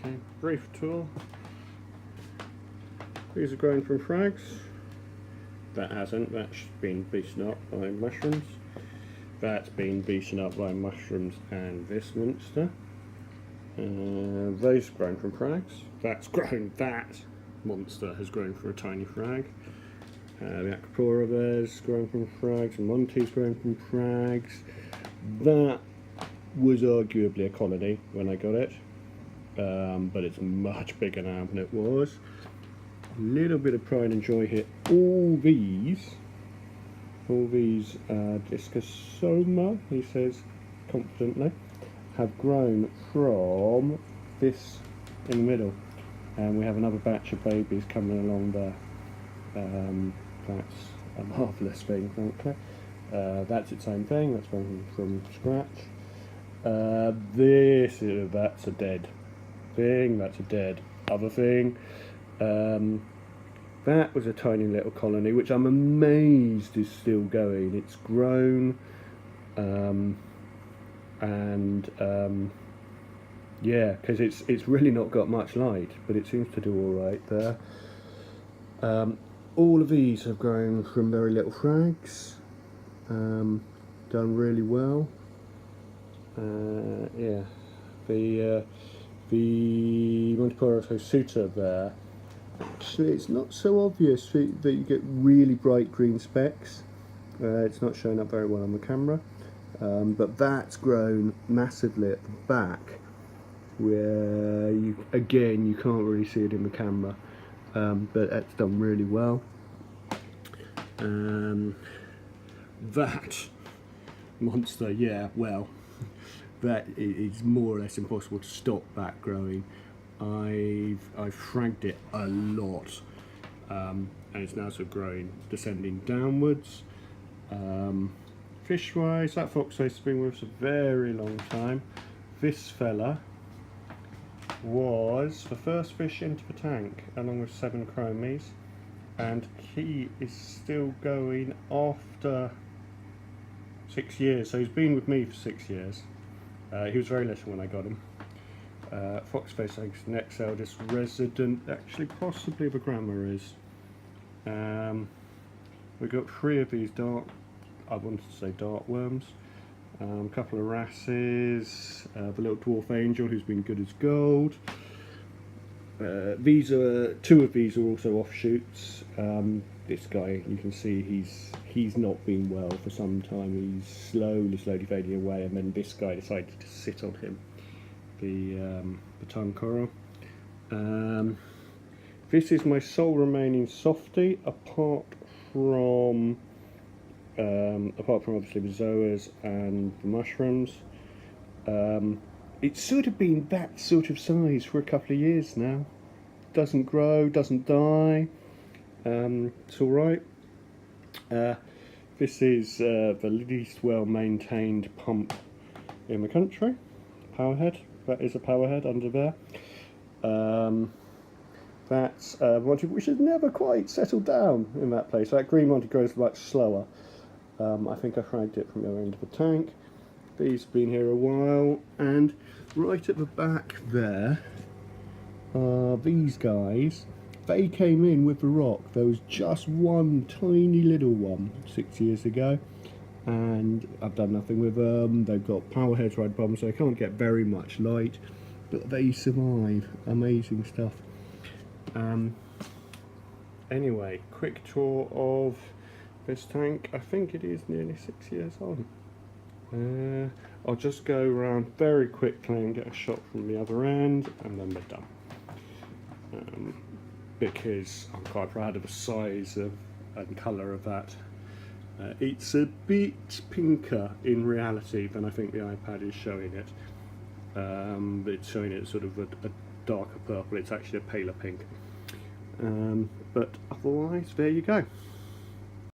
Okay, brief tour. These are grown from frags. That hasn't, that's been beaten up by mushrooms. That's been beaten up by mushrooms and this monster. Those grown from frags. That monster has grown from a tiny frag. The Acropora there's grown from frags, and Monty's grown from frags. That was arguably a colony when I got it, but it's much bigger now than it was. A little bit of pride and joy here. All these Discosoma, he says confidently, have grown from this in the middle, and we have another batch of babies coming along there. That's a marvellous thing, frankly. That's its own thing, that's grown from scratch. That's a dead thing, that's a dead other thing. That was a tiny little colony, which I'm amazed is still going. It's grown, yeah, because it's really not got much light, but it seems to do all right there. All of these have grown from very little frags, done really well. Yeah, the Montipora Hosuta there, actually it's not so obvious that you get really bright green specks. It's not showing up very well on the camera, but that's grown massively at the back, where you can't really see it in the camera, but that's done really well. That monster, yeah, well, that is more or less impossible to stop back growing. I've fragged it a lot, and it's now sort of growing, descending downwards. Fish-wise, that foxface has been with us a very long time. This fella was the first fish into the tank, along with 7 chromies, and he is still going after 6 years. So he's been with me for 6 years. He was very little when I got him. Foxface next eldest resident, actually possibly the grandma is. We've got 3 of these dart worms, a couple of wrasses, the little dwarf angel who's been good as gold. 2 of these are also offshoots. This guy, you can see he's not been well for some time. He's slowly fading away, and then this guy decided to sit on him, the tongue coral. This is my sole remaining softie, apart from obviously the zoas and the mushrooms. It's sort of been that sort of size for a couple of years now. Doesn't grow, doesn't die. It's all right. This is the least well maintained pump in the country. Powerhead. That is a powerhead under there. That's Monty, which has never quite settled down in that place. That green Monty grows much slower. I think I fragged it from the other end of the tank. These have been here a while, and right at the back there are these guys. They came in with the rock. There was just one tiny little one 6 years ago, and I've done nothing with them. They've got power heads right above them, so they can't get very much light, but they survive. Amazing stuff. Anyway, quick tour of this tank. I think it is nearly 6 years on. I'll just go around very quickly and get a shot from the other end, and then we're done. Because I'm quite proud of the size and colour of that. It's a bit pinker in reality than I think the iPad is showing it. It's showing it sort of a darker purple. It's actually a paler pink. But otherwise, there you go.